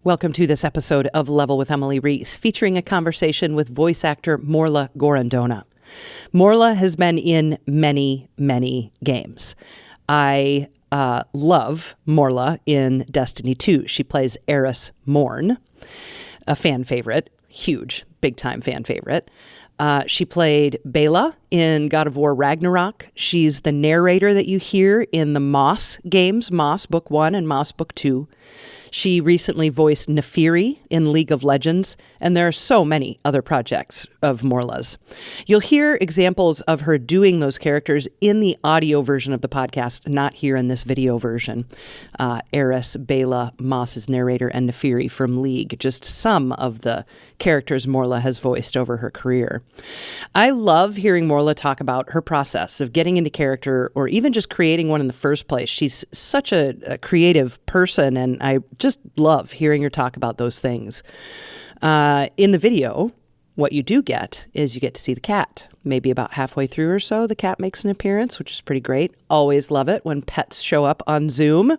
Welcome to this episode of Level with Emily Reese, featuring a conversation with voice actor Morla Gorrondona. Morla has been in many, many games. I love Morla in Destiny 2. She plays Eris Morn, a fan favorite, huge, big-time fan favorite. She played Bela in God of War Ragnarok. She's the narrator that you hear in the Moss games, Moss Book 1 and Moss Book 2. She recently voiced Nefiri in League of Legends, and there are so many other projects of Morla's. You'll hear examples of her doing those characters in the audio version of the podcast, not here in this video version. Eris, Bela, Moss's narrator, and Nefiri from League, just some of the characters Morla has voiced over her career. I love hearing Morla talk about her process of getting into character or even just creating one in the first place. She's such a creative person, and I just love hearing her talk about those things. In the video, what you do get is you get to see the cat. Maybe about halfway through or so, the cat makes an appearance, which is pretty great. Always love it when pets show up on Zoom.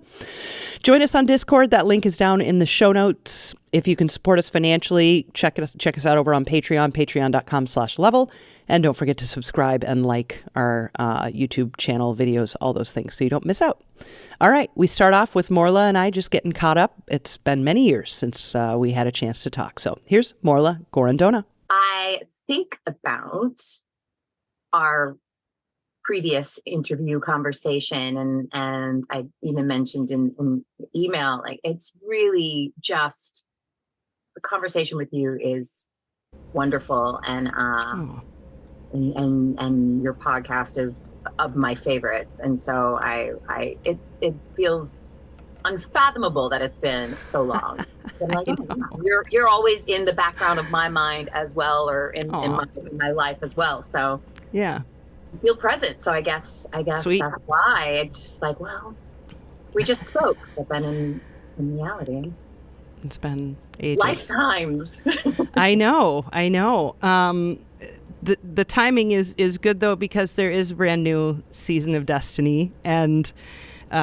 Join us on Discord. That link is down in the show notes. If you can support us financially, check us out over on Patreon, patreon.com/level. And don't forget to subscribe and like our YouTube channel videos, all those things, so you don't miss out. All right, we start off with Morla and I just getting caught up. It's been many years since we had a chance to talk. So here's Morla Gorrondona. I think about our previous interview conversation, and I even mentioned in email, like, it's really just, the conversation with you is wonderful, and your podcast is of my favorites, and so it feels unfathomable that it's been so long. Like, you're always in the background of my mind as well, or in my life as well. So yeah, I feel present. So I guess Sweet. That's why it's just like, well, we just spoke, but then in reality, it's been ages. Lifetimes. I know. The timing is good, though, because there is a brand new season of Destiny, and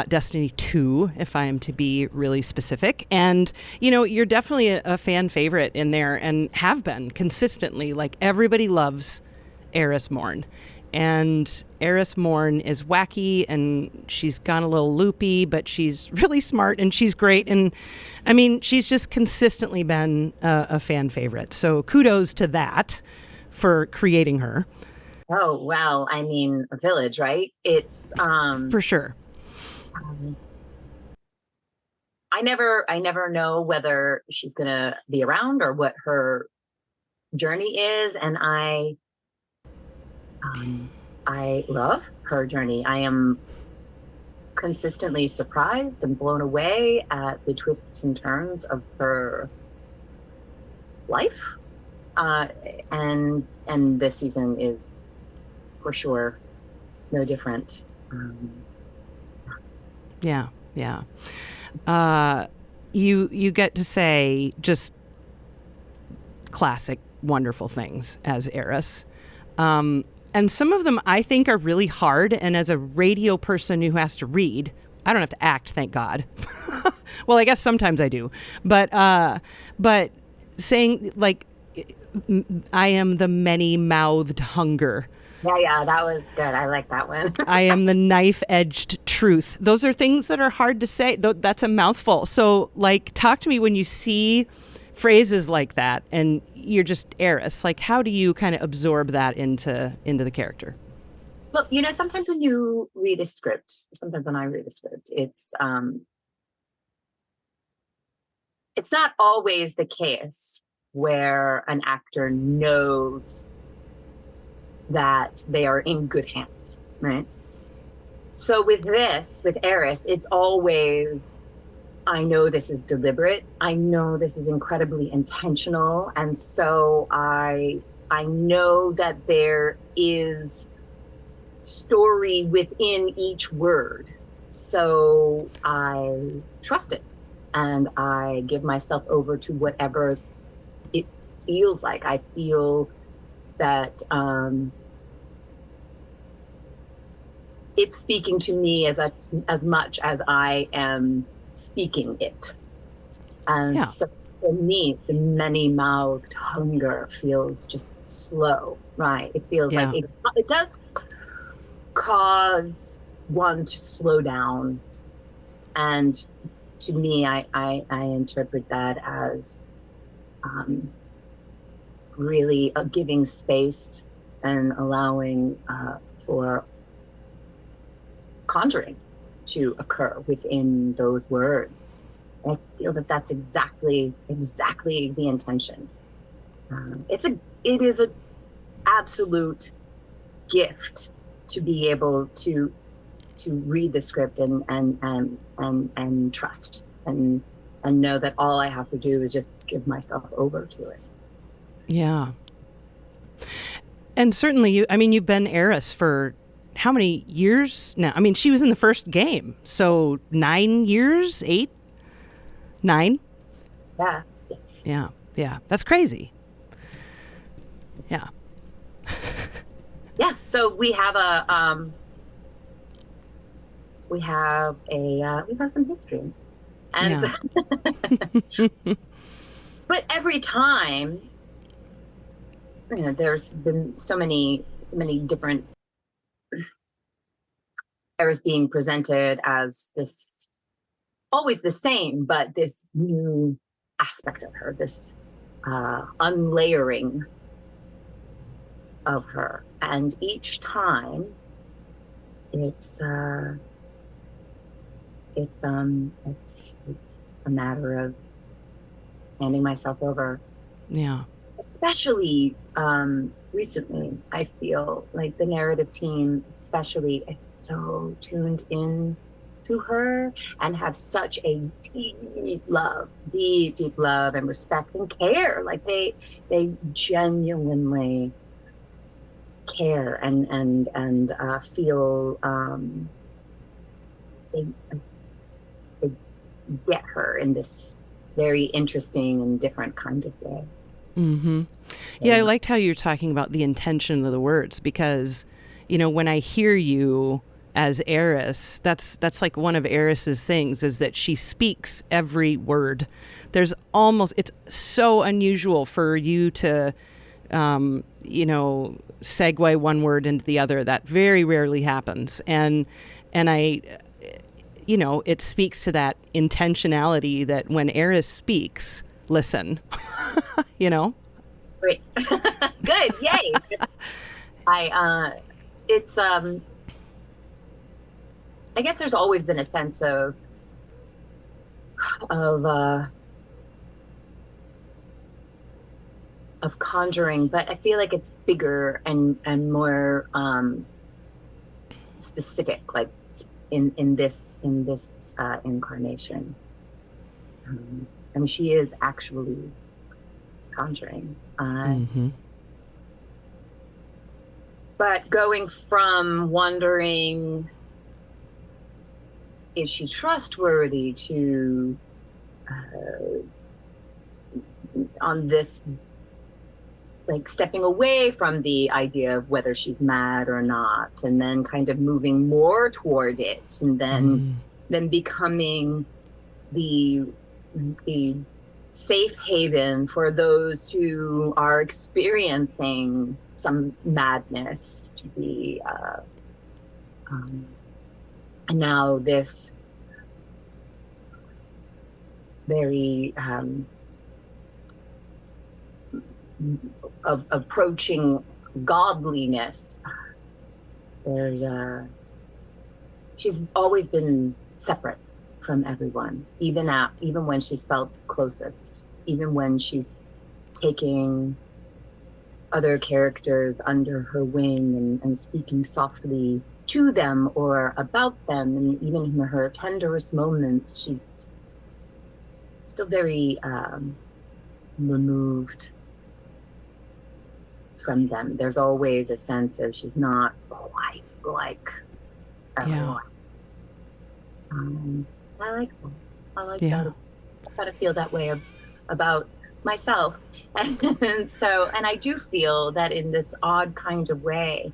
Destiny 2, if I am to be really specific. And, you know, you're definitely a fan favorite in there and have been consistently. Like, everybody loves Eris Morn. And Eris Morn is wacky, and she's gone a little loopy, but she's really smart and she's great. And, I mean, she's just consistently been a fan favorite. So kudos to that for creating her. Oh, well, I mean, a village, right? It's for sure. I never know whether she's gonna be around or what her journey is, and I love her journey. I am consistently surprised and blown away at the twists and turns of her life, and this season is for sure no different. Yeah. You get to say just classic, wonderful things as Eris. And some of them I think are really hard. And as a radio person who has to read, I don't have to act, thank God. Well, I guess sometimes I do. But saying, like, I am the many-mouthed hunger. Yeah, that was good. I like that one. I am the knife-edged truth. Those are things that are hard to say. That's a mouthful. So, like, talk to me when you see phrases like that and you're just Eris. Like, how do you kind of absorb that into the character? Well, you know, sometimes when you read a script, sometimes when I read a script, it's not always the case where an actor knows that they are in good hands, right? So with Eris, it's always, I know this is deliberate. I know this is incredibly intentional. And so I know that there is story within each word. So I trust it and I give myself over to whatever it feels like. I feel that it's speaking to me as much as I am speaking it. And Yeah. so for me, the many-mouthed hunger feels just slow, right? It feels like Yeah. it does cause one to slow down. And to me, I interpret that as really giving space and allowing for conjuring to occur within those words. I feel that that's exactly the intention. It is an absolute gift to be able to read the script and trust and know that all I have to do is just give myself over to it. Yeah. And certainly you've been heiress for how many years now? I mean, she was in the first game. So 9 years, 8, 9. Yeah. Yes. Yeah. Yeah. That's crazy. Yeah. Yeah. So we have some history. And yeah. but every time, there's been so many different eras being presented as this always the same, but this new aspect of her, this unlayering of her. And each time it's a matter of handing myself over. Yeah. Especially recently, I feel like the narrative team, especially, is so tuned in to her and have such a deep love and respect and care. Like they genuinely care and feel they get her in this very interesting and different kind of way. Mm-hmm. Yeah, I liked how you're talking about the intention of the words because, when I hear you as Eris, that's like one of Eris's things is that she speaks every word. It's so unusual for you to, segue one word into the other. That very rarely happens. And I, it speaks to that intentionality that when Eris speaks, listen, Great. Good. Yay. It's, I guess there's always been a sense of conjuring, but I feel like it's bigger and more specific, like in this incarnation. I mean, she is actually conjuring. But going from wondering, is she trustworthy to on this, like stepping away from the idea of whether she's mad or not, and then kind of moving more toward it, and then becoming the safe haven for those who are experiencing some madness to be and now this very approaching godliness. She's always been separate from everyone, even when she's felt closest, even when she's taking other characters under her wing and speaking softly to them or about them, and even in her tenderest moments, she's still very removed from them. There's always a sense of she's not quite like everyone else. I like that. I like that. I try to feel that way about myself. And I do feel that in this odd kind of way,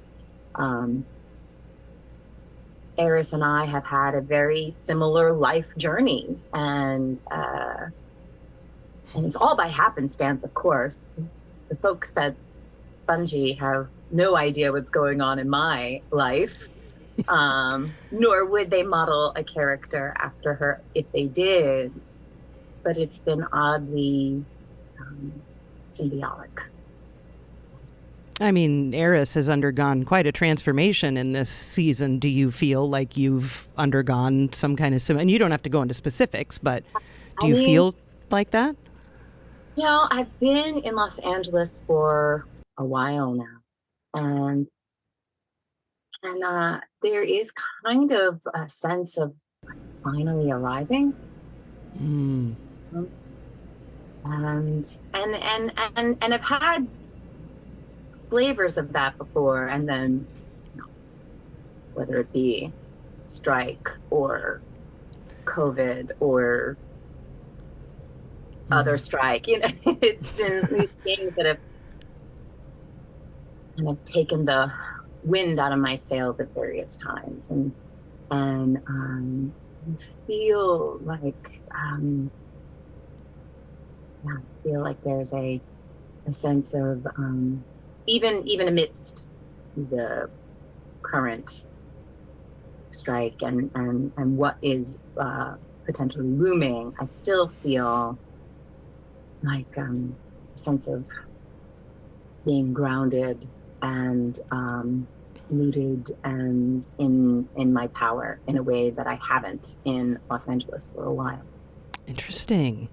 Eris and I have had a very similar life journey. And and it's all by happenstance, of course. The folks at Bungie have no idea what's going on in my life, nor would they model a character after her if they did. But it's been oddly symbiotic. I mean, Eris has undergone quite a transformation in this season. Do you feel like you've undergone some kind of and you don't have to go into specifics, but do you feel like that? You know, I've been in Los Angeles for a while now, and there is kind of a sense of finally arriving. Mm. And I've had flavors of that before, and then, you know, whether it be strike or COVID or other strike, you know, it's been these things that have kind of taken the wind out of my sails at various times, and feel like I feel like there's a sense of even amidst the current strike and what is potentially looming, I still feel like a sense of being grounded and rooted and in my power in a way that I haven't in Los Angeles for a while. Interesting.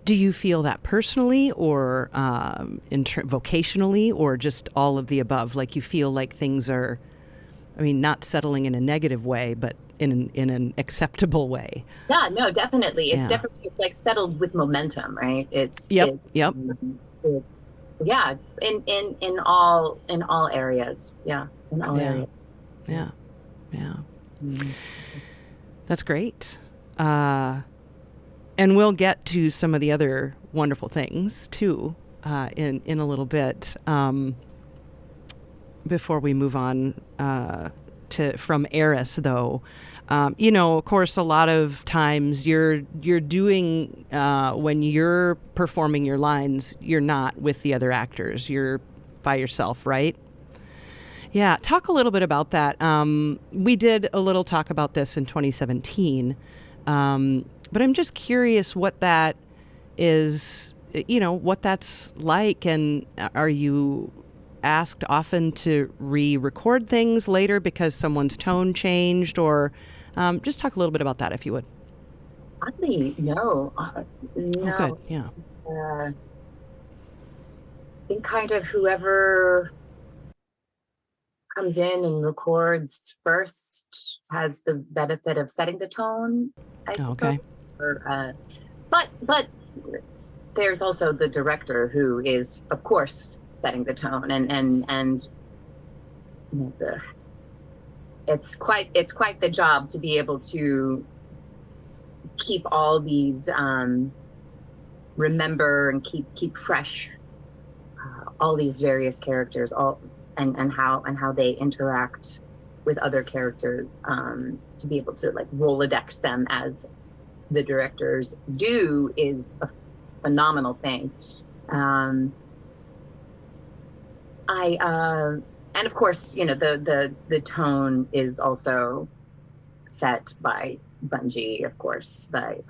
Do you feel that personally or vocationally, or just all of the above? Like you feel like things are, I mean, not settling in a negative way, but in an acceptable way? Yeah, no, definitely. It's definitely like settled with momentum, right? It's Yep. It's yeah, in all areas. Yeah, in all areas. Yeah. Mm-hmm. That's great. And we'll get to some of the other wonderful things too in a little bit. Before we move on from Eris, though, you know, of course, a lot of times you're doing when you're performing your lines, you're not with the other actors. You're by yourself, right? Yeah. Talk a little bit about that. We did a little talk about this in 2017. But I'm just curious what that is, you know, what that's like. And are you asked often to re-record things later because someone's tone changed? Or just talk a little bit about that, if you would. Oddly, no. No. Oh, good. Yeah. I think kind of whoever comes in and records first has the benefit of setting the tone, I suppose. Okay. But there's also the director who is, of course, setting the tone, and you know, it's quite the job to be able to keep all these remember and keep fresh all these various characters, and how they interact with other characters, to be able to like Rolodex them as the directors do is a phenomenal thing. And of course, you know, the tone is also set by Bungie, of course, but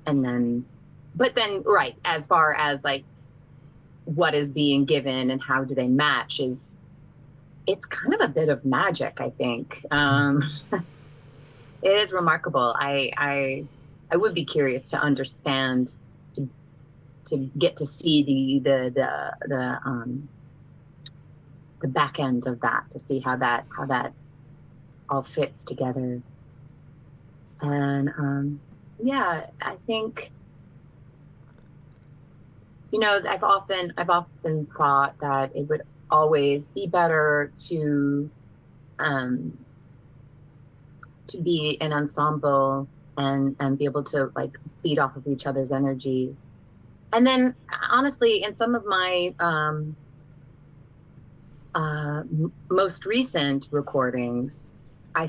then right, as far as like what is being given and how do they match, it's kind of a bit of magic, I think. It is remarkable. I would be curious to understand, to get to see the back end of that, to see how that all fits together. And yeah, I think, you know, I've often thought that it would always be better to be an ensemble and be able to like feed off of each other's energy. And then honestly, in some of my most recent recordings, I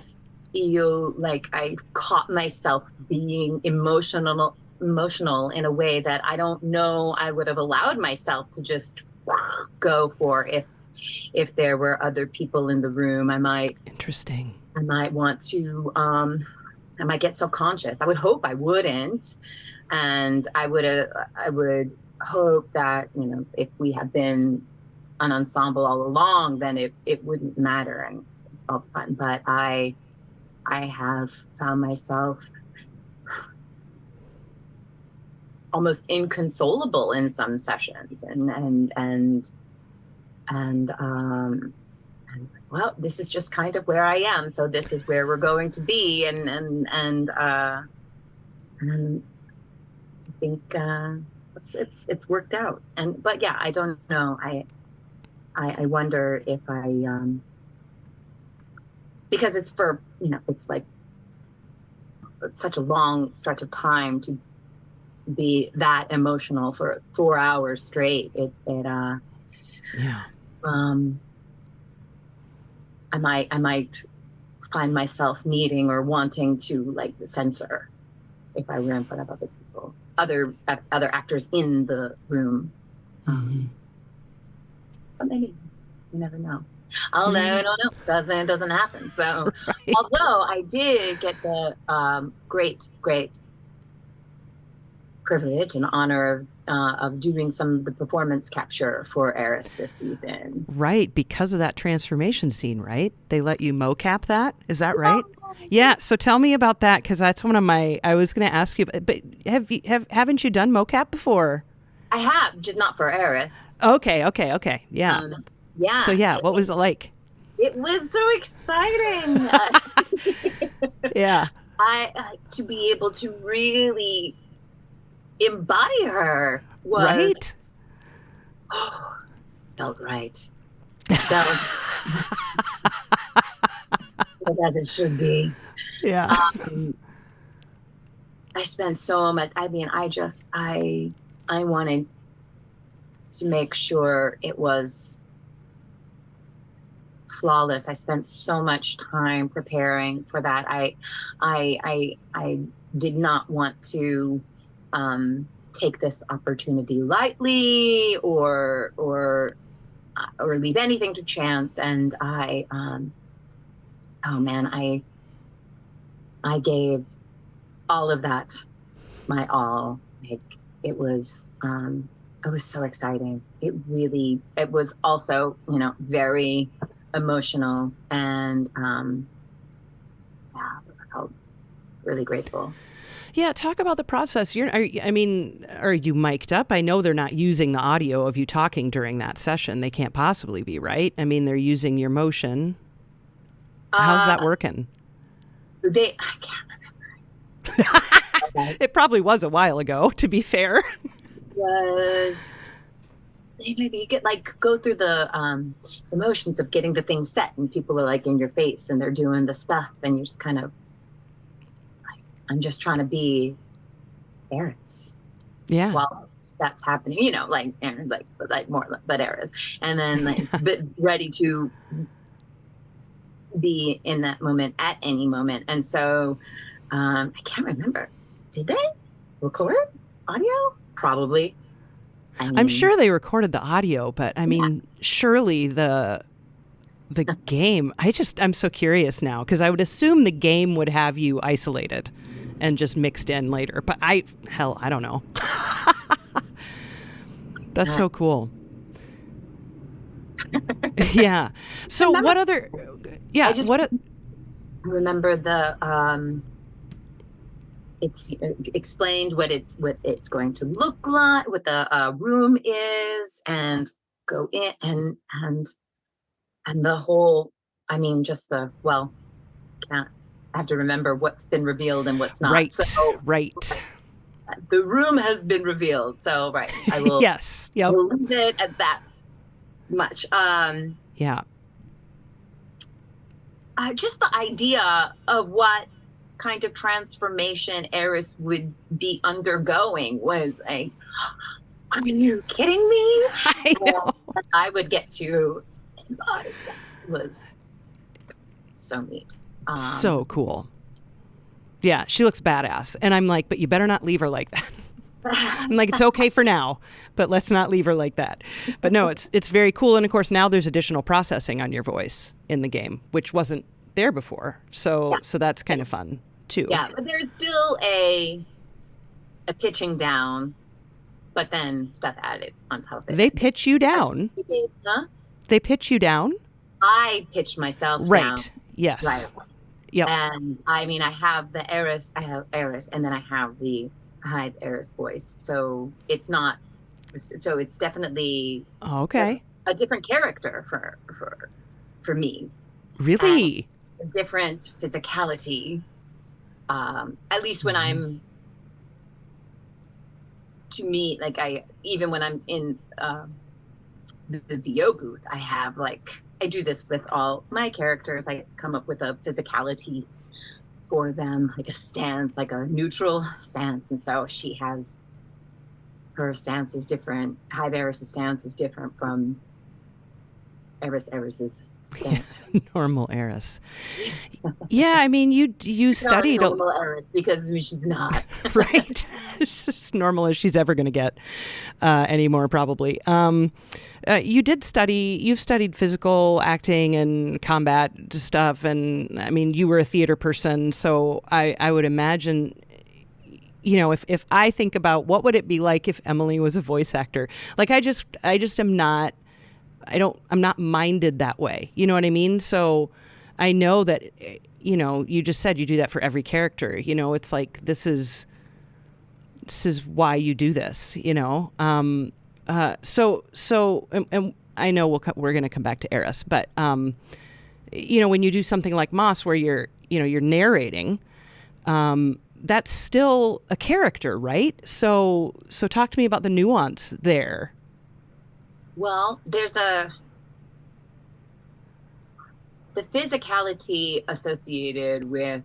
feel like I caught myself being emotionally emotional in a way that I don't know I would have allowed myself to just go for if there were other people in the room. I might want to, I might get self-conscious. I would hope I wouldn't. And I would hope that, you know, if we had been an ensemble all along, then it wouldn't matter and all the fun. But I have found myself almost inconsolable in some sessions, and well, this is just kind of where I am, so this is where we're going to be, and I think it's worked out. But yeah, I don't know. I wonder if because it's for, you know, it's like it's such a long stretch of time to be that emotional for 4 hours straight. I might find myself needing or wanting to like censor if I were in front of other people, other actors in the room. But maybe you never know. I don't know. Doesn't happen. So, right. Although I did get the great privilege and honor of doing some of the performance capture for Eris this season. Right, because of that transformation scene, right? They let you mocap that. Is that right? Yeah. So tell me about that, because that's one of my. I was going to ask you, but haven't you done mocap before? I have, just not for Eris. Okay. Yeah. Yeah. So yeah, what was it like? It was so exciting. Yeah. I to be able to really embody her was right. Felt right. Felt as it should be. Yeah. I spent so much. I mean, I wanted to make sure it was flawless. I spent so much time preparing for that. I did not want to take this opportunity lightly or leave anything to chance. And I gave all of that my all. Like, it was so exciting. It was also, you know, very emotional, and I felt really grateful. Yeah, talk about the process. Are you mic'd up? I know they're not using the audio of you talking during that session. They can't possibly be, right? I mean, they're using your motion. How's that working? I can't remember. It probably was a while ago, to be fair. You get go through the motions of getting the thing set, and people are like in your face and they're doing the stuff, and you're just kind of like, I'm just trying to be Eris. Yeah. While that's happening, you know, like more, but Eris, and then but ready to be in that moment at any moment. And so I can't remember. Did they record audio? Probably. I'm sure they recorded the audio, but I mean, surely the game. I'm so curious now, because I would assume the game would have you isolated and just mixed in later. But I don't know. That's so cool. Yeah. So what other? Yeah. I remember the. It's explained what it's going to look like, what the room is, and go in and the whole. I mean, just I have to remember what's been revealed and what's not. Right. So, right. The room has been revealed, so right. I will. Yes. Yep. We'll leave it at that much. Yeah. Just the idea of what kind of transformation Eris would be undergoing was like, are you kidding me? I know. And I would get to embody that. It was so neat. So cool. Yeah, she looks badass. And I'm like, but you better not leave her like that. I'm like, it's okay for now, but let's not leave her like that. But no, it's very cool. And of course, now there's additional processing on your voice in the game, which wasn't there before. So that's kind of fun too. Yeah, but there's still a pitching down, but then stuff added on top of it. They pitch you down? Huh? They pitch you down? I pitched myself right. down. Yes. Right. Yep. And I mean, I have Eris, and then I have the high Eris voice. So it's definitely okay. a different character for me. Really? And a different physicality. At least when I'm, to me, like even when I'm in the VO booth, I do this with all my characters. I come up with a physicality for them, like a stance, like a neutral stance. And so her stance is different. High Eris's stance is different from Eris's stance. Normal Eris. Yeah, I mean, you studied normal Eris because she's not. Right. It's as normal as she's ever going to get anymore, probably. You've studied physical acting and combat stuff. And I mean, you were a theater person. So I would imagine, if I think about what would it be like if Emily was a voice actor, like I just am not, I'm not minded that way. You know what I mean? So I know that, you just said you do that for every character. It's like, this is why you do this, and I know we're going to come back to Eris, but, when you do something like Moss, where you're narrating, that's still a character, right? So talk to me about the nuance there. Well, there's the physicality associated with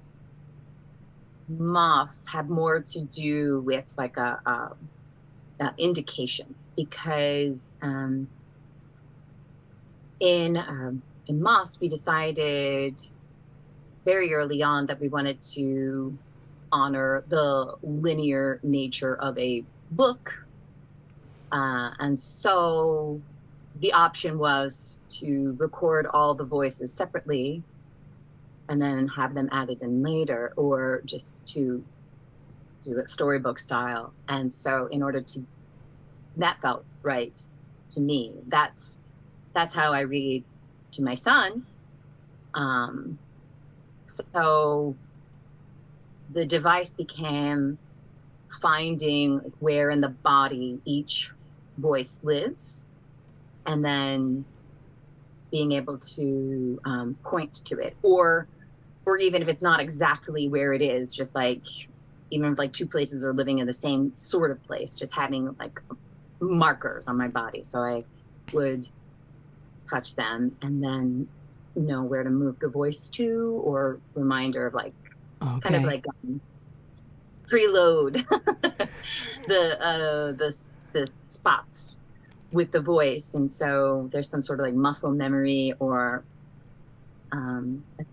Moss have more to do with like a indication, because in Moss we decided very early on that we wanted to honor the linear nature of a book. And so the option was to record all the voices separately and then have them added in later, or just to do it storybook style. And so that felt right to me. That's how I read to my son. So the device became finding where in the body each voice lives, and then being able to point to it, or even if it's not exactly where it is, just like even if like two places are living in the same sort of place, just having like markers on my body, so I would touch them and then know where to move the voice to, or reminder of like kind of like preload the spots with the voice. And so there's some sort of like muscle memory or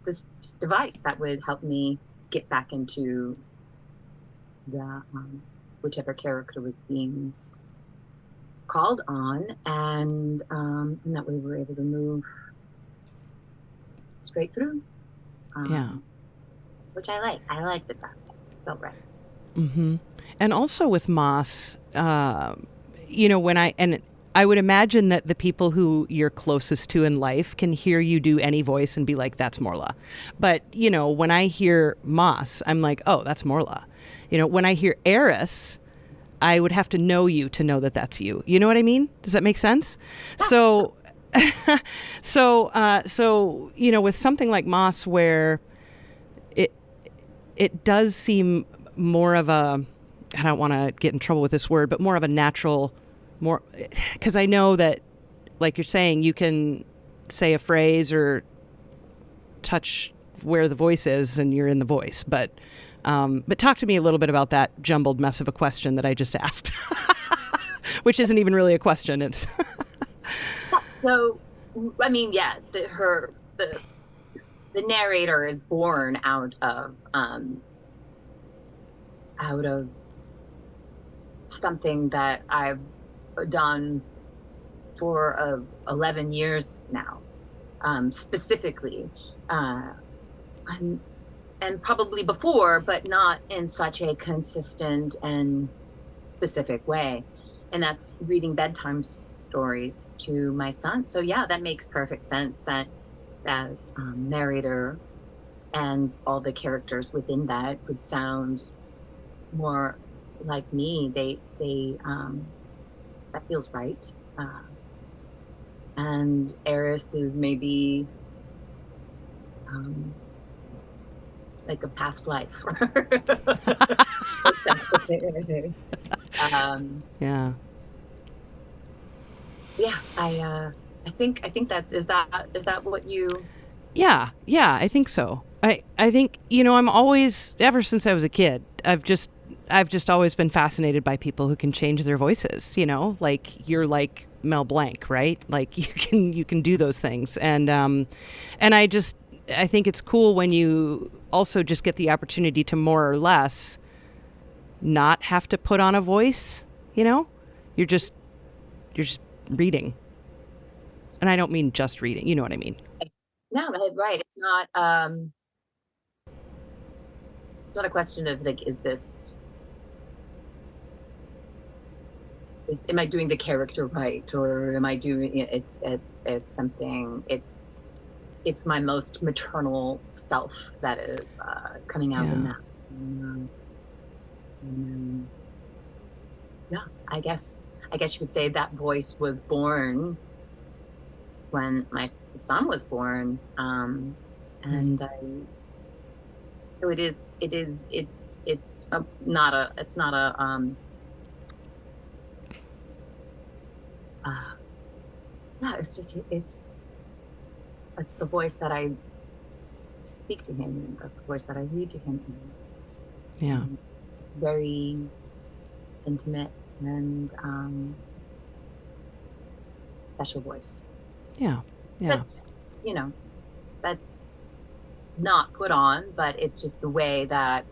this device that would help me get back into the whichever character was being called on, and that way we were able to move straight through. Which I liked it that way. Felt right. Mm-hmm. And also with Moss, I would imagine that the people who you're closest to in life can hear you do any voice and be like, that's Morla. But, when I hear Moss, I'm like, oh, that's Morla. When I hear Eris, I would have to know you to know that that's you. You know what I mean? Does that make sense? So, with something like Moss, where it does seem more of a, I don't want to get in trouble with this word, but more of a natural, because I know that, like you're saying, you can say a phrase or touch where the voice is and you're in the voice. But talk to me a little bit about that jumbled mess of a question that I just asked, which isn't even really a question. It's so, I mean, yeah, the narrator is born out of out of something that I've done for 11 years now, specifically, and probably before, but not in such a consistent and specific way. And that's reading bedtime stories to my son. So yeah, that makes perfect sense that narrator and all the characters within that would sound more like me. They that feels right. And Eris is maybe like a past life. Yeah. Yeah, I think is that what you? Yeah, I think so. I think, I'm always, ever since I was a kid, I've just always been fascinated by people who can change their voices, like you're like Mel Blanc, right? Like you can do those things. And I think it's cool when you also just get the opportunity to more or less not have to put on a voice, you're just reading. And I don't mean just reading, you know what I mean? No, right. It's not a question of like, am I doing the character right, or am I doing it? It's something. It's my most maternal self that is coming out in that. Yeah, I guess you could say that voice was born when my son was born, and so it's not a yeah, that's the voice that I speak to him, and that's the voice that I read to him. Yeah, it's very intimate and special voice. Yeah. That's that's not put on, but it's just the way that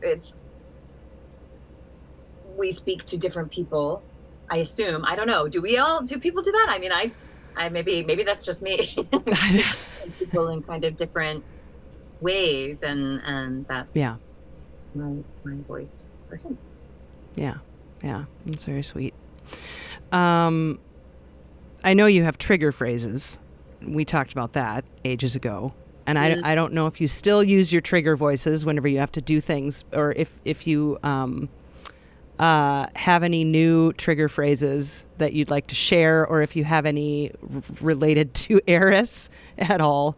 it's we speak to different people. I assume. I don't know. Do people do that? I mean, I maybe that's just me. People in kind of different ways, and that's my voice for him. Yeah, that's very sweet. I know you have trigger phrases. We talked about that ages ago. And I don't know if you still use your trigger voices whenever you have to do things, or if you have any new trigger phrases that you'd like to share, or if you have any related to Eris at all.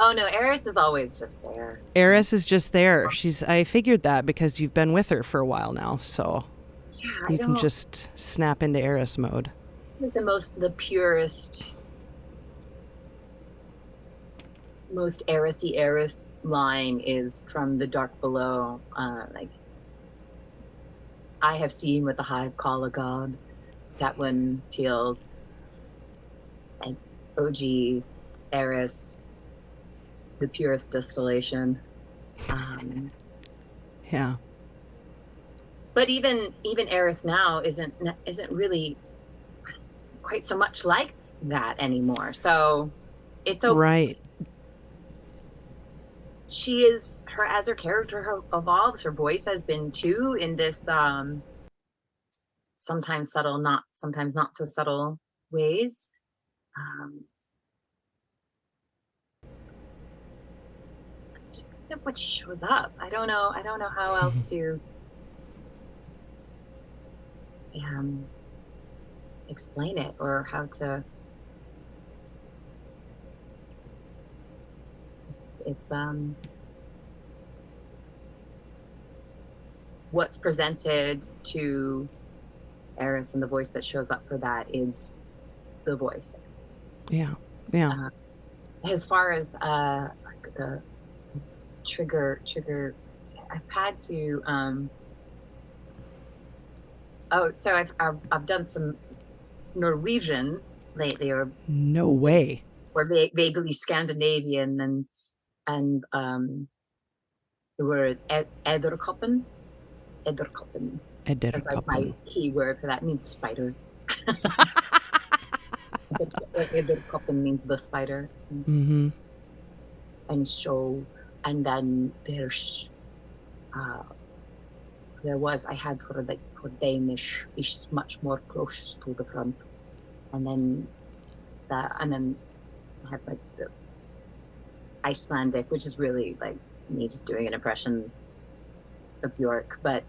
Oh no, Eris is always just there. Eris is just there. I figured that because you've been with her for a while now, so you can just snap into Eris mode. The purest, most Eris line is from The Dark Below. Like, I have seen what the hive call a god. That one feels like OG Eris, the purest distillation. Yeah. But even Eris now isn't really quite so much like that anymore. So it's okay. Right. She is as her character evolves, her voice has been too, in this sometimes subtle, sometimes not so subtle ways. It's just kind of what shows up. I don't know how else to explain it, or how to. It's what's presented to Eris, and the voice that shows up for that is the voice. Yeah. As far as like the trigger, I've had to. So I've done some Norwegian lately, or no way, or vaguely Scandinavian, and the word edderkoppen. Edderkoppen. That's like my keyword for that. It means spider. Edderkoppen means the spider. Mm-hmm. And so, and then I had for Danish is much more close to the front, and then I had like the Icelandic, which is really like me just doing an impression of Bjork, but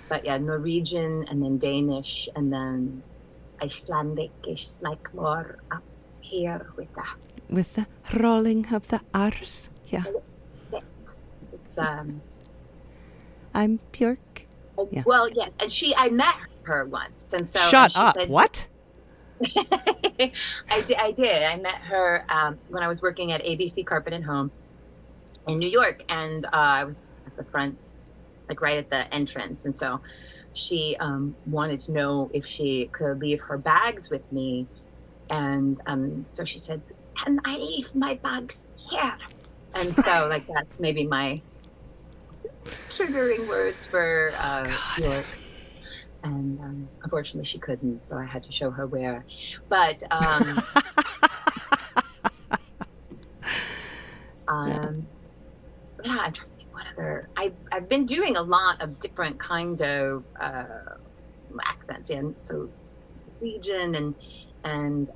but yeah, Norwegian and then Danish and then Icelandic is like more up here with the rolling of the R's. Yeah. It's I'm Bjork. Yeah. Well, yes, and I met her once, and so shut up. Said, what? I did. I met her when I was working at ABC Carpet and Home in New York, and I was at the front, like right at the entrance, and so she wanted to know if she could leave her bags with me, and so she said, "Can I leave my bags here?" And so like that's maybe my triggering words for York. And unfortunately she couldn't, so I had to show her where. But yeah, I'm trying to think what other. I've been doing a lot of different kind of accents, and so Norwegian and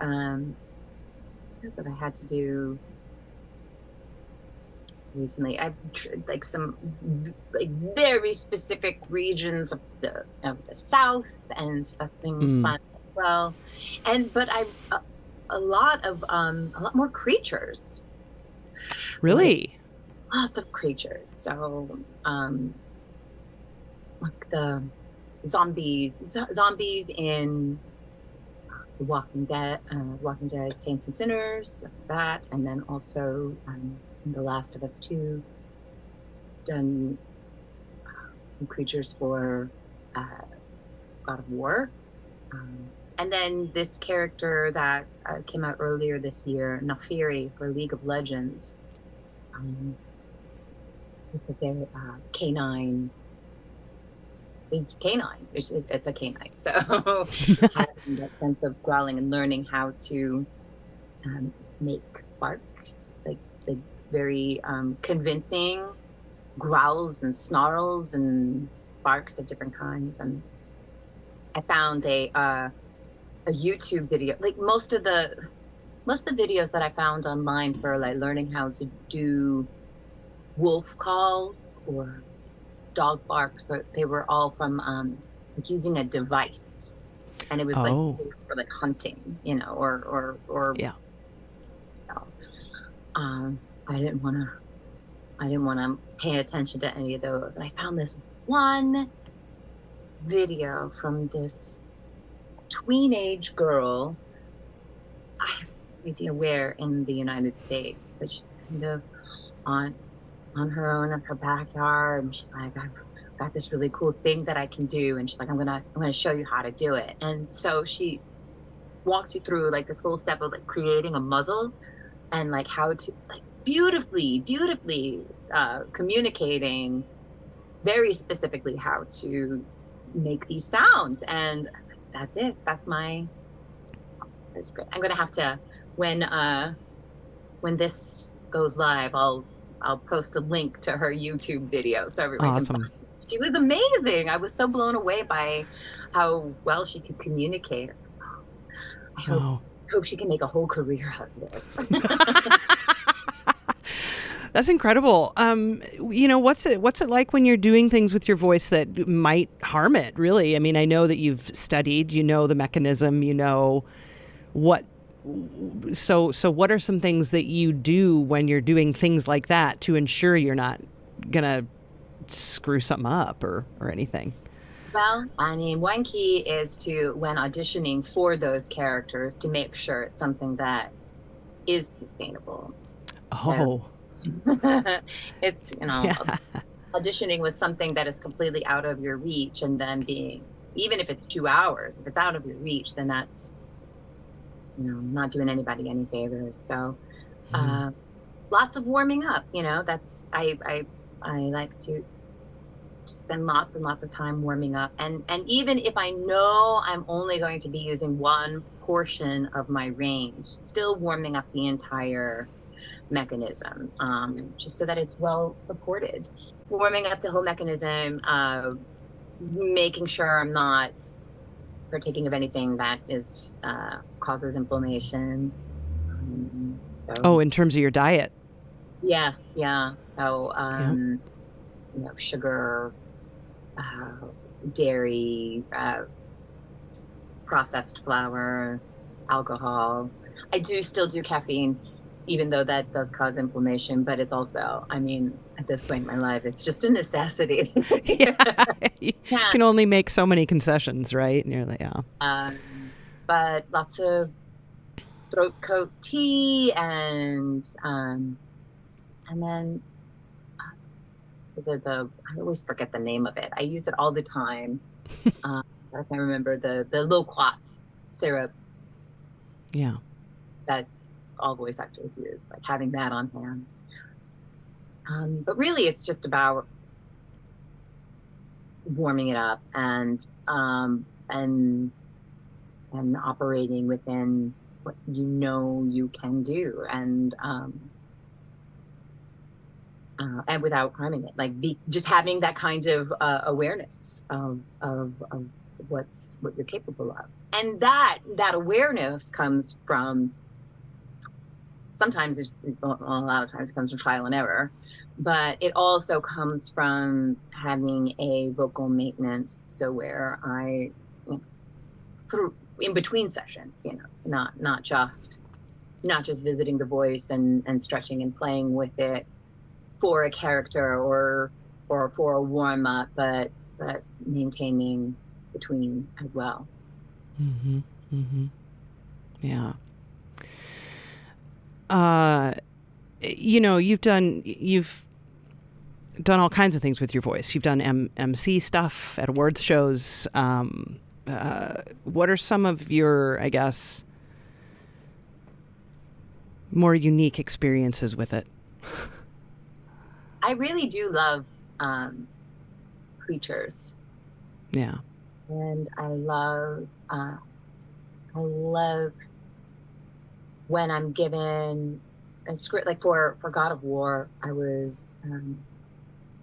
that's what I had to do recently. I've like some like very specific regions of the South, and that's been fun as well. But I've a lot more creatures. Really? Like, lots of creatures. So like the zombies in The Walking Dead, Saints and Sinners, that, and then also The Last of Us 2, done some creatures for God of War. And then this character that came out earlier this year, Nafiri, for League of Legends. With a very canine. It's canine. It's a canine. So having that sense of growling and learning how to make barks, like very convincing growls and snarls and barks of different kinds. And I found a YouTube video, like most of the videos that I found online for like learning how to do wolf calls or dog barks, or they were all from like using a device, and it was like for like hunting, or yeah. So I didn't want to pay attention to any of those, and I found this one video from this tween-age girl. I have no idea where in the United States, but she's kind of on her own in her backyard, and she's like, I've got this really cool thing that I can do, and she's like, I'm gonna show you how to do it. And so she walks you through like this whole step of like creating a muzzle, and like how to like beautifully communicating very specifically how to make these sounds. And that's it. That's great. I'm gonna have to, when this goes live, I'll post a link to her YouTube video so everyone can find it. She was amazing. I was so blown away by how well she could communicate. I hope she can make a whole career out of this. That's incredible. What's it like when you're doing things with your voice that might harm it, really? I mean, I know that you've studied, the mechanism, what. So what are some things that you do when you're doing things like that to ensure you're not gonna screw something up or anything? Well, I mean, one key is to, when auditioning for those characters, to make sure it's something that is sustainable. Oh. So, it's, auditioning with something that is completely out of your reach, and then even if it's 2 hours, if it's out of your reach, then that's, not doing anybody any favors. So Lots of warming up, that's, I like to spend lots and lots of time warming up. And even if I know I'm only going to be using one portion of my range, still warming up the entire mechanism, just so that it's well supported. Warming up the whole mechanism, making sure I'm not partaking of anything that is causes inflammation. In terms of your diet. Yes, yeah. So, sugar, dairy, processed flour, alcohol. I do still do caffeine, even though that does cause inflammation, but it's also, at this point in my life, it's just a necessity. You can only make so many concessions, right? Nearly, yeah. But lots of throat coat tea and then I always forget the name of it. I use it all the time. I can't remember the loquat syrup. Yeah. That all voice actors use, like having that on hand. But really, it's just about warming it up and operating within what you can do, and without harming it, like just having that kind of awareness of what you're capable of, and that awareness comes from, sometimes a lot of times it comes from trial and error, but it also comes from having a vocal maintenance, so where I through in between sessions, it's not just visiting the voice and stretching and playing with it for a character or for a warm up, but maintaining between as well. Mm-hmm. Mm-hmm. Yeah. You've done all kinds of things with your voice. You've done MC stuff at awards shows. What are some of your, I guess, more unique experiences with it? I really do love creatures. Yeah. And I love when I'm given a script, like for God of War, I was,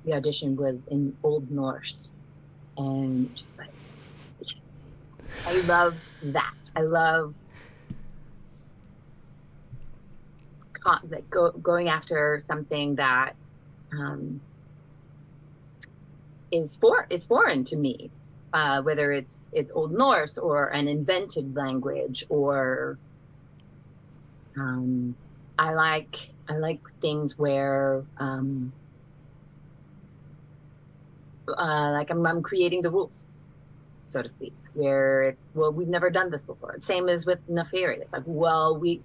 the audition was in Old Norse, and just like, yes, I love that. I love going after something that is foreign to me, whether it's Old Norse or an invented language, or I like things where like I'm creating the rules, so to speak, where it's, well, we've never done this before. Same as with Nefarious. Like, well, we're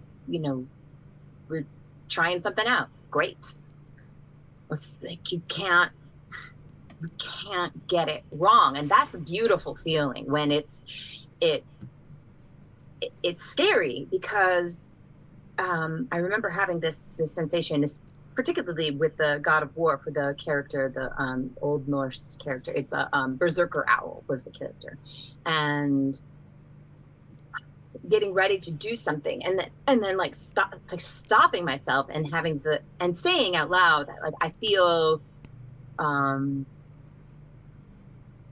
trying something out. Great. It's like you can't get it wrong, and that's a beautiful feeling when it's scary, because I remember having this sensation, particularly with the God of War, for the character, the Old Norse character. It's a berserker owl was the character, and getting ready to do something, and then stopping myself and saying out loud that, like, I feel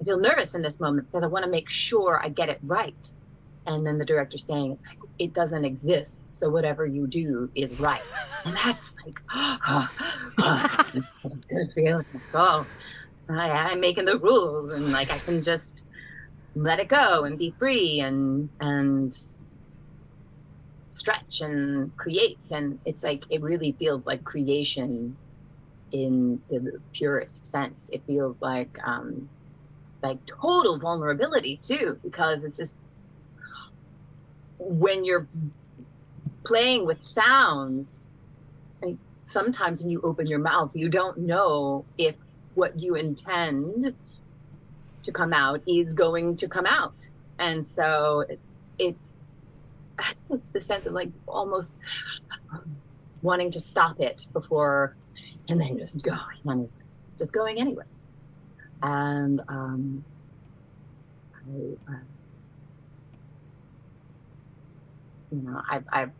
nervous in this moment because I want to make sure I get it right. And then the director saying, it doesn't exist, so whatever you do is right. And that's like, that's a good feeling. Oh, I'm making the rules, and like I can just let it go and be free and stretch and create. And it's like, it really feels like creation in the purest sense. It feels like total vulnerability too, because it's just, when you're playing with sounds, and sometimes when you open your mouth, you don't know if what you intend to come out is going to come out. And so it's the sense of like almost wanting to stop it before, and then just going anyway. And I've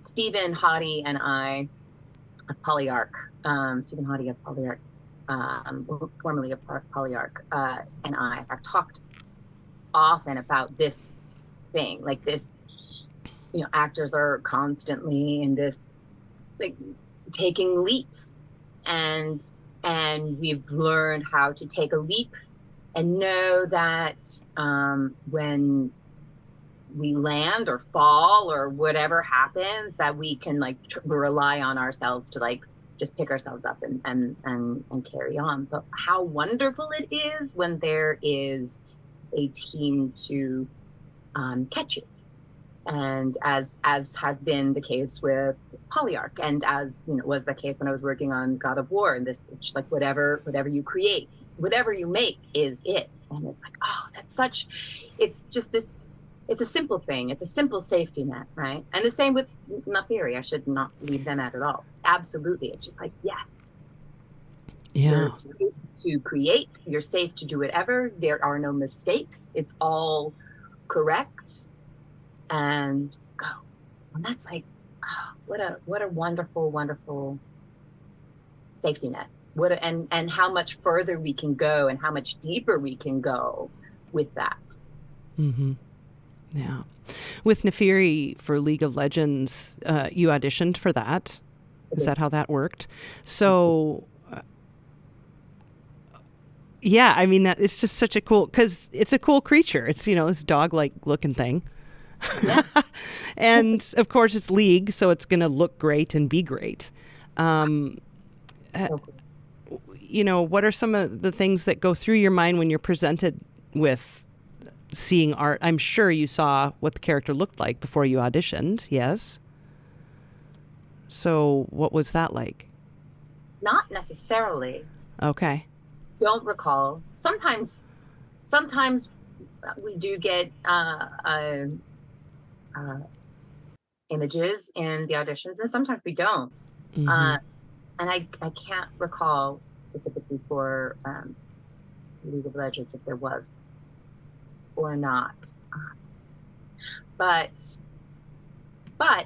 Stephen Hottie and I, Polyarch, Stephen Hottie of Polyarch, formerly of Polyarch, and I have talked often about this thing, like this, actors are constantly in this, like, taking leaps, and we've learned how to take a leap and know that when we land or fall or whatever happens, that we can rely on ourselves to just pick ourselves up and carry on. But how wonderful it is when there is a team to catch you. And as has been the case with Polyarch, and as was the case when I was working on God of War, and this, just like whatever you create, whatever you make is it. And it's like, oh, it's just this, it's a simple thing. It's a simple safety net, right? And the same with Nathiri. I should not leave them out at all. Absolutely. It's just like, yes. Yeah. You're safe to create. You're safe to do whatever. There are no mistakes. It's all correct. And go. And that's like, oh, what a wonderful, wonderful safety net. And how much further we can go and how much deeper we can go with that. Mm-hmm. Yeah. With Nathiri for League of Legends, you auditioned for that. Is that how that worked? So, yeah, I mean, that it's just such a cool, because it's a cool creature. It's, this dog-like looking thing. Yeah. And of course it's League, so it's going to look great and be great. So cool. What are some of the things that go through your mind when you're presented with seeing art? I'm sure you saw what the character looked like before you auditioned. Yes. So what was that like? Not necessarily. Okay. Don't recall. Sometimes we do get images in the auditions, and sometimes we don't. Mm-hmm. And I can't recall specifically for League of Legends if there was or not. But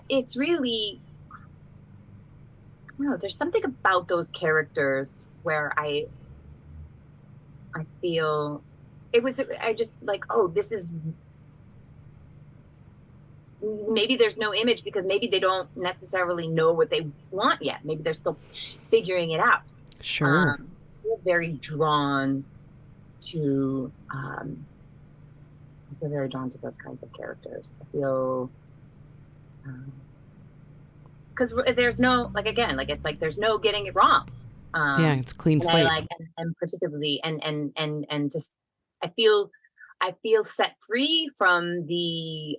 it's really, I don't know, there's something about those characters where I feel I just like, oh, this is, maybe there's no image because maybe they don't necessarily know what they want yet. Maybe they're still figuring it out. Sure. We're very drawn to, those kinds of characters. I feel, because there's no, it's like there's no getting it wrong. Yeah, it's clean slate. And particularly, and just, I feel set free from the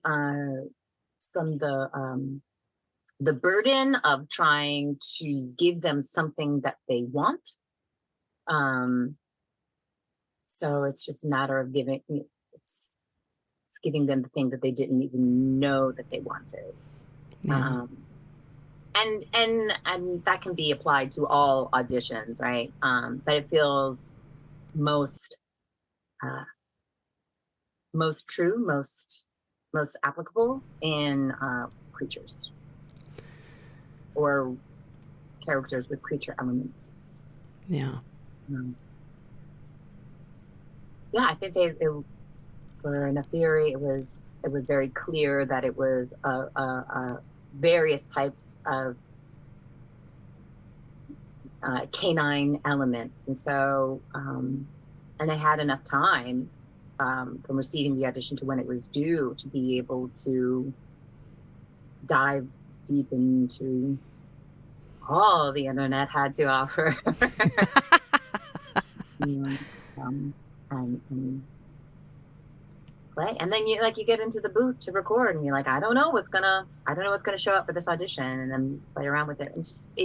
burden of trying to give them something that they want. So it's just a matter of giving them the thing that they didn't even know that they wanted. Yeah. And that can be applied to all auditions, right? But it feels most true, most applicable in creatures or characters with creature elements. Yeah. Yeah, I think for Nathiri, it was very clear that it was various types of canine elements, and so and I had enough time from receiving the audition to when it was due to be able to dive deep into all the internet had to offer. And play, and then you get into the booth to record, and you're like, I don't know what's gonna show up for this audition, and then play around with it and just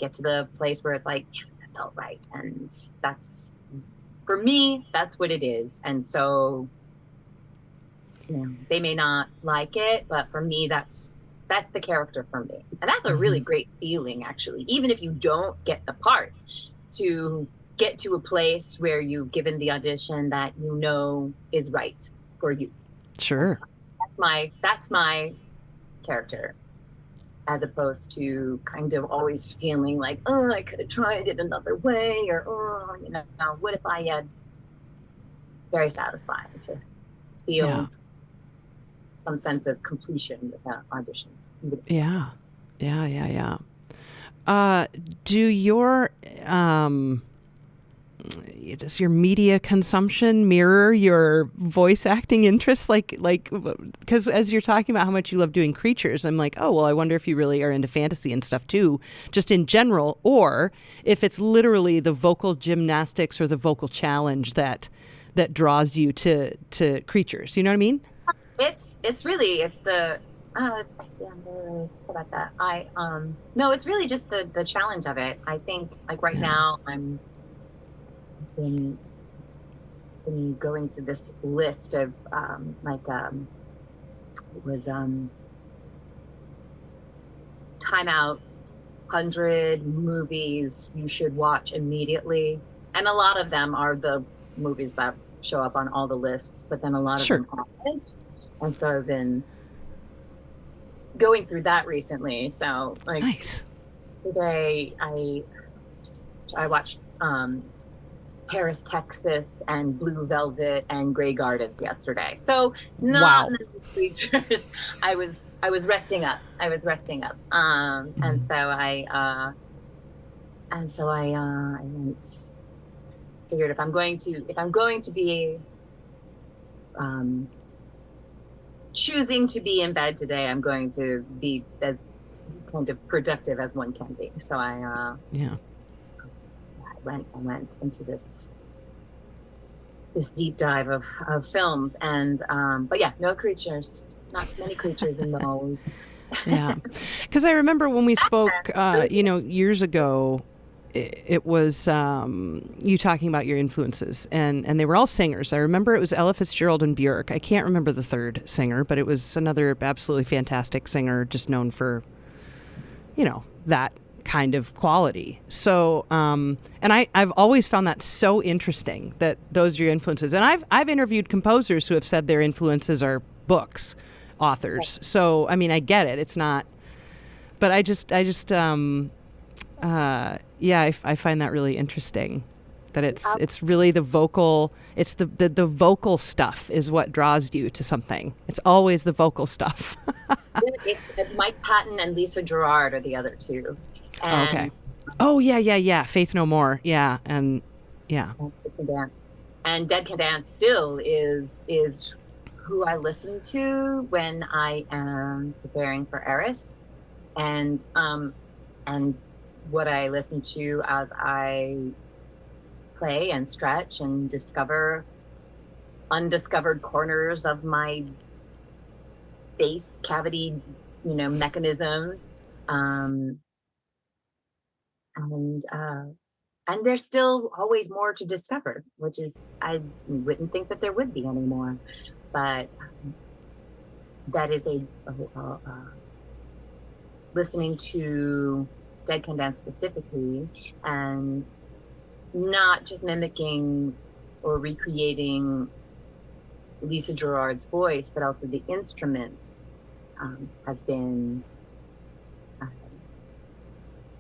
get to the place where it's like, yeah, that felt right, and that's, for me, that's what it is. And so they may not like it, but for me, that's that's the character for me. And that's a really great feeling, actually, even if you don't get the part, to get to a place where you've given the audition that you know is right for you. Sure. That's my character, as opposed to kind of always feeling like, oh, I could have tried it another way, or, oh, you know, what if I had. It's very satisfying to feel some sense of completion with that audition. Yeah. Does your media consumption mirror your voice acting interests? Like, because as you're talking about how much you love doing creatures, I'm like, oh, well, I wonder if you really are into fantasy and stuff too, just in general, or if it's literally the vocal gymnastics or the vocal challenge that draws you to creatures. You know what I mean? It's the I'm really about that. No, it's really just the challenge of it. I think like right now I've been going through this list of it was timeouts, 100 movies you should watch immediately, and a lot of them are the movies that show up on all the lists, but then a lot of them aren't. And so I've been going through that recently. So like nice. Today I watched Paris, Texas, and Blue Velvet and Grey Gardens yesterday. So not many creatures. I was resting up. And so I went, figured if I'm going to be choosing to be in bed today, I'm going to be as kind of productive as one can be. So I went into this deep dive of films, and but yeah, no creatures, not too many creatures in those. Yeah, because I remember when we spoke, years ago, it was you talking about your influences, and they were all singers. I remember it was Ella Fitzgerald and Björk. I can't remember the third singer, but it was another absolutely fantastic singer, just known for, that kind of quality. So, and I've always found that so interesting that those are your influences. And I've interviewed composers who have said their influences are books, authors. So, I mean, I get it. It's not, but I find that really interesting, that it's really the vocal, it's the vocal stuff is what draws you to something. It's always the vocal stuff. It's Mike Patton and Lisa Gerrard are the other two. And, okay. Oh yeah. Faith No More. Yeah. And yeah. Dead Can Dance. And Dead Can Dance still is who I listen to when I am preparing for Eris, and what I listen to as I play and stretch and discover undiscovered corners of my bass cavity, mechanism. And there's still always more to discover, which is, I wouldn't think that there would be anymore, but that is listening to Dead Can Dance specifically, and not just mimicking or recreating Lisa Gerrard's voice, but also the instruments, has been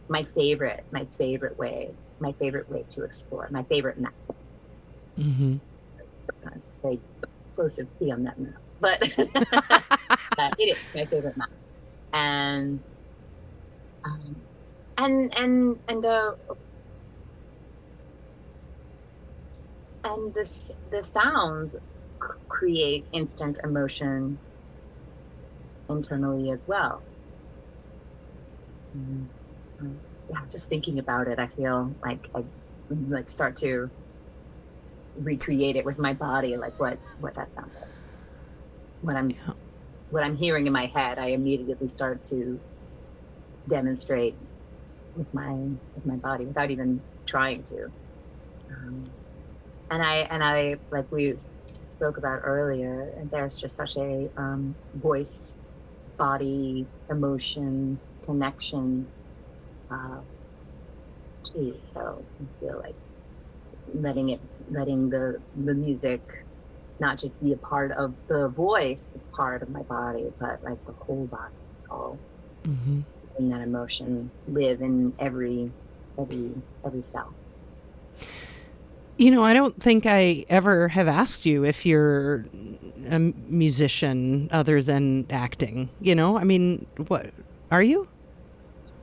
my favorite way to explore, my favorite map. Mm-hmm. It's very close to be on that map, but it is my favorite map. And the sounds create instant emotion internally as well. Yeah, just thinking about it, I feel like I start to recreate it with my body, like what that sounds like. What I'm hearing in my head, I immediately start to demonstrate with my body without even trying to. And I like we spoke about earlier, and there's just such a voice body, emotion, connection, too. So I feel like letting the music not just be a part of the voice, a part of my body, but like the whole body, all letting that emotion live in every cell. You know, I don't think I ever have asked you if you're a musician other than acting. You know, I mean, what are you?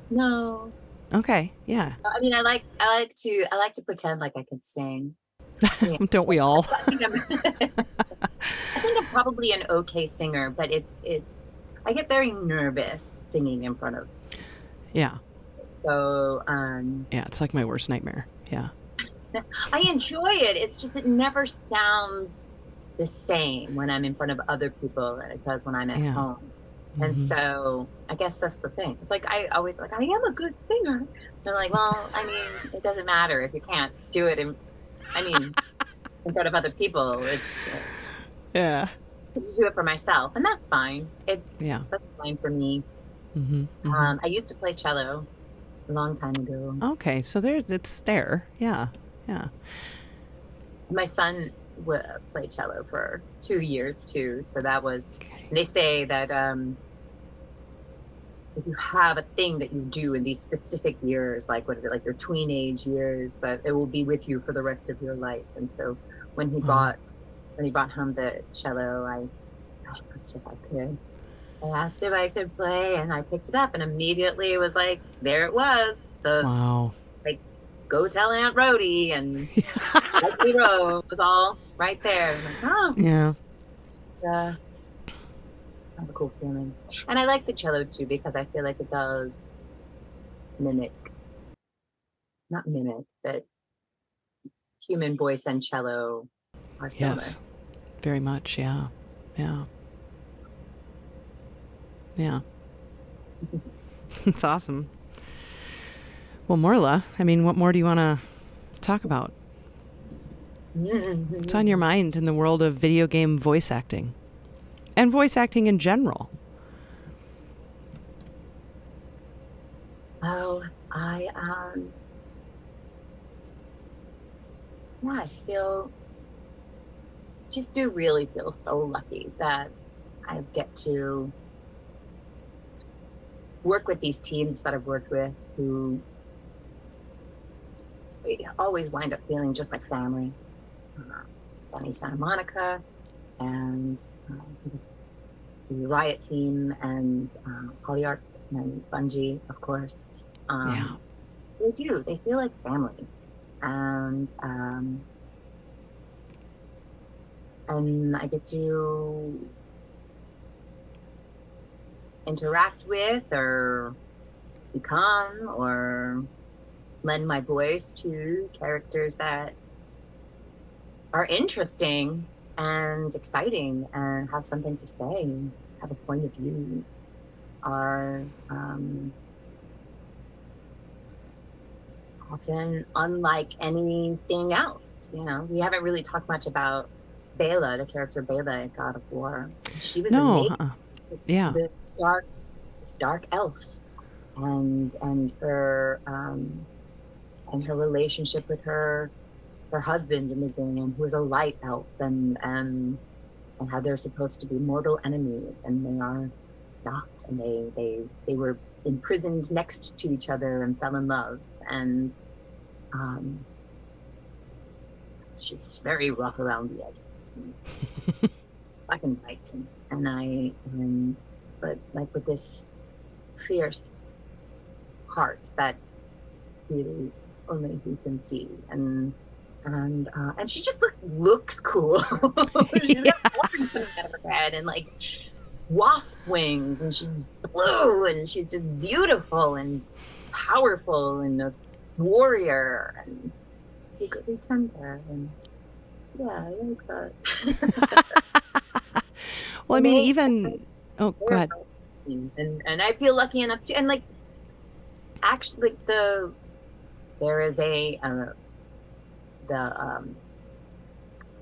No. Okay, yeah. I mean, I like to pretend like I can sing. I mean, Don't we all? I think I'm probably an okay singer, but it's I get very nervous singing in front of. Yeah. So yeah, it's like my worst nightmare. Yeah. I enjoy it. It's just it never sounds the same when I'm in front of other people than it does when I'm at home. And so I guess that's the thing. It's like I always like I am a good singer. They're like, well, I mean, it doesn't matter if you can't do it in front of other people. It's yeah. I just do it for myself, and that's fine. That's fine for me. I used to play cello a long time ago. Okay, so it's there. Yeah. My son played cello for 2 years too, so that was. And they say that if you have a thing that you do in these specific years, like what is it, like your tweenage years, that it will be with you for the rest of your life. And so when he brought home the cello, I asked if I could. I asked if I could play, and I picked it up, and immediately it was like, there it was. Wow. Like, go tell Aunt Rhody, and Likely Road was all right there. I'm like, oh. Yeah. Just have a cool feeling. And I like the cello, too, because I feel like it does not mimic, but human voice and cello are similar. Yes, very much, yeah. It's awesome. Well, Morla, I mean, what more do you want to talk about? What's on your mind in the world of video game voice acting? And voice acting in general? Oh, I do really feel so lucky that I get to work with these teams that I've worked with who always wind up feeling just like family. Sunny Santa Monica and the Riot team and Polyarch and Bungie, of course. They do. They feel like family. And I get to interact with or become or lend my voice to characters that are interesting and exciting and have something to say, have a point of view, are often unlike anything else. You know, we haven't really talked much about Bela, the character Bela in God of War. She was amazing. This dark elf, and her relationship with her husband in the game, who is a light elf, and how they're supposed to be mortal enemies, and they are not, and they were imprisoned next to each other and fell in love, and she's very rough around the edges. Black and white, but like with this fierce heart that really only he can see, and she just looks cool. She's got horns coming out of her head and like wasp wings, and she's blue, and she's just beautiful and powerful and a warrior and secretly tender, and yeah, I like that. Well, I mean, even go ahead. And I feel lucky enough to, and like actually there is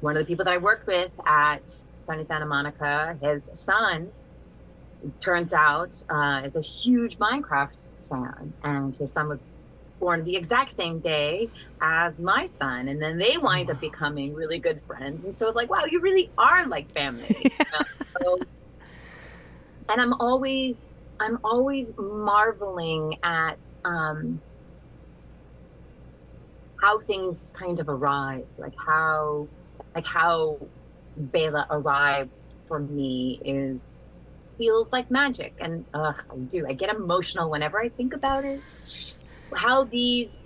one of the people that I worked with at Sunny Santa Monica, his son turns out is a huge Minecraft fan, and his son was born the exact same day as my son, and then they wind up becoming really good friends. And so it's like, wow, you really are like family. So, and I'm always marveling at how things kind of arrive, like how Bela arrived for me feels like magic. And I get emotional whenever I think about it. How Neferi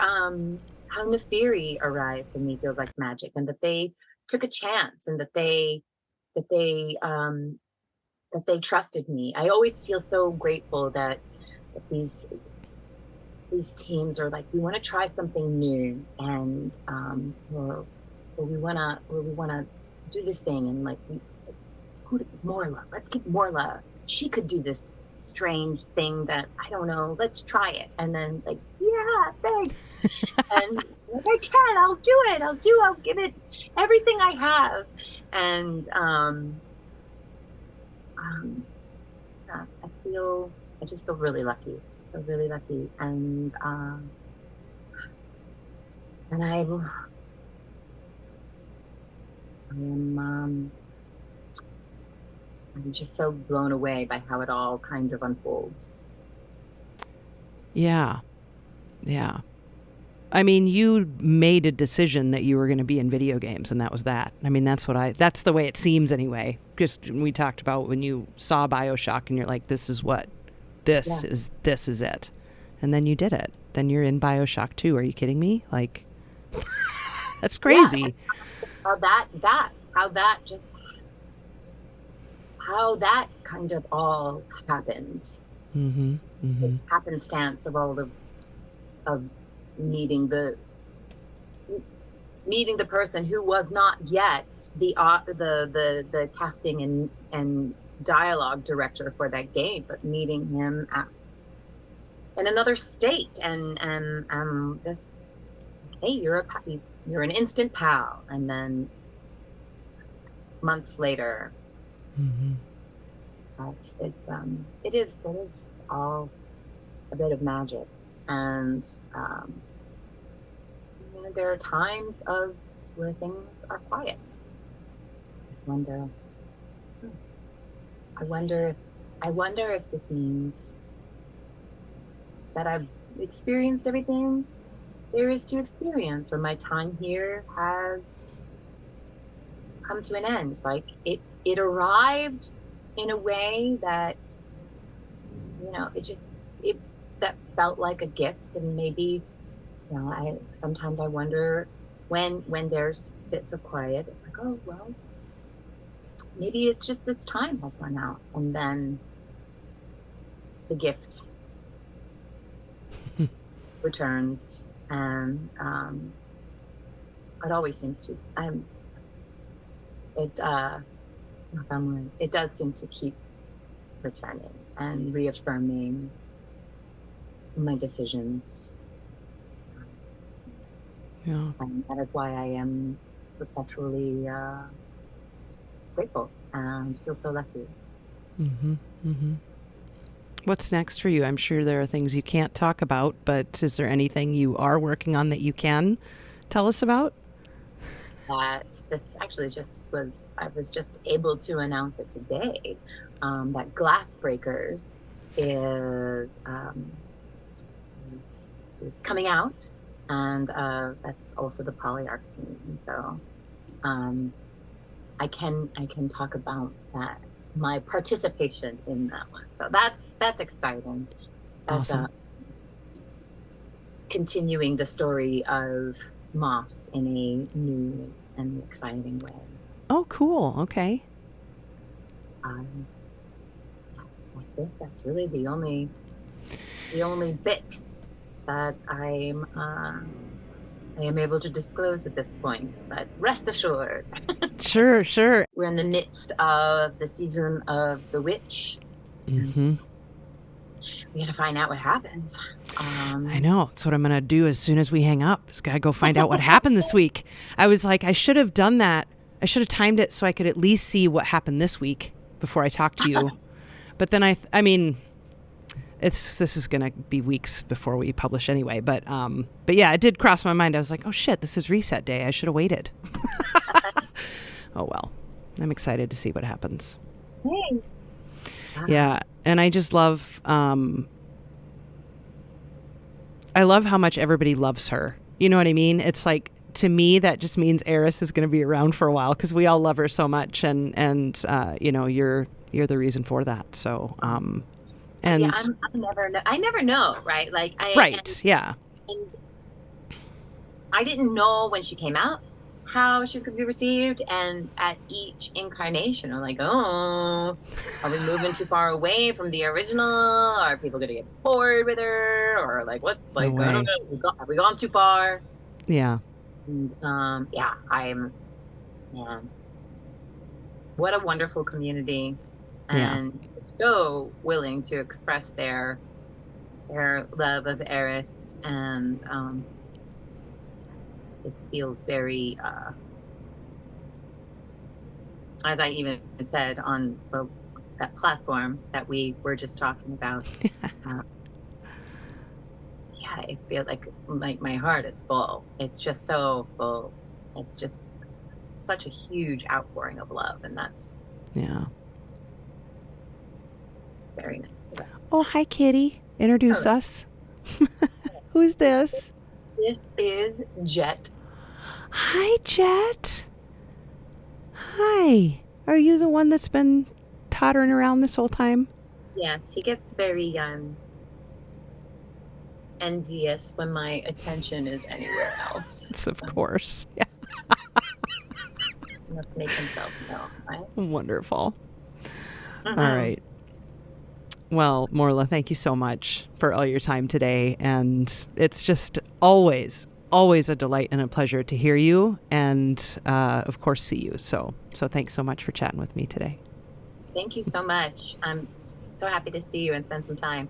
arrived for me feels like magic, and that they took a chance, and that they trusted me. I always feel so grateful that these teams are like, we want to try something new, and or we want to do this thing, and like, Morla, let's get Morla. She could do this strange thing that, I don't know, let's try it. And then like, yeah, thanks. And like, I'll do it. I'll give it everything I have. And I just feel really lucky. And I'm just so blown away by how it all kind of unfolds. Yeah. I mean, you made a decision that you were going to be in video games, and that was that. I mean, that's the way it seems anyway. Just we talked about when you saw BioShock and you're like, this is it. And then you did it. Then you're in BioShock 2. Are you kidding me? Like, that's crazy. Yeah. How that kind of all happened. Mm-hmm. The happenstance of all of meeting the person who was not yet the casting and dialogue director for that game, but meeting him in another state, and this, hey, you're an instant pal, and then months later. Mm-hmm. It is all a bit of magic, and there are times where things are quiet. I wonder if this means that I've experienced everything there is to experience, or my time here has come to an end. Like it arrived in a way that, that felt like a gift. And maybe, sometimes I wonder when there's bits of quiet, it's like, oh, well, maybe it's just its time has run out, and then the gift returns, and it always seems to. It does seem to keep returning and reaffirming my decisions. Yeah. And that is why I am perpetually grateful and feel so lucky. Mm-hmm. Mm-hmm. What's next for you? I'm sure there are things you can't talk about, but is there anything you are working on that you can tell us about? That this actually I was just able to announce it today, that Glass Breakers is coming out, and that's also the Polyarch team. And so I can talk about that, my participation in that one. So that's exciting. Awesome. Continuing the story of Moss in a new and exciting way. Oh, cool. Okay. I think that's really the only bit that I am able to disclose at this point, but rest assured. Sure. We're in the midst of the season of The Witch. Mm-hmm. We gotta find out what happens. I know. That's what I'm going to do as soon as we hang up. Just got to go find out what happened this week. I was like, I should have done that. I should have timed it so I could at least see what happened this week before I talked to you. But then I mean, this is going to be weeks before we publish anyway. But yeah, it did cross my mind. I was like, oh shit, this is reset day. I should have waited. Oh well, I'm excited to see what happens. Hey. Yeah, and I just love. I love how much everybody loves her. You know what I mean? It's like, to me, that just means Eris is going to be around for a while because we all love her so much, and you know, you're the reason for that. So, and yeah, I never know, right? Like, yeah. And I didn't know when she came out how she was going to be received, and at each incarnation, I'm like, oh, are we moving too far away from the original? Are people going to get bored with her, or like, what's like, I don't know, have we gone too far? Yeah. And yeah, man, what a wonderful community, and so willing to express their love of Eris, and it feels very, as I even said on that platform that we were just talking about. Yeah, I feel like my heart is full. It's just so full. It's just such a huge outpouring of love, and that's very nice. Oh, hi, Kitty. Introduce us. Who's this? This is Jet. Hi, Jet. Hi. Are you the one that's been tottering around this whole time? Yes, he gets very envious when my attention is anywhere else. Yes, of course. Yeah. He must make himself known, right? Wonderful. All right. Well, Morla, thank you so much for all your time today. And it's just always a delight and a pleasure to hear you and, of course, see you. So thanks so much for chatting with me today. Thank you so much. I'm so happy to see you and spend some time.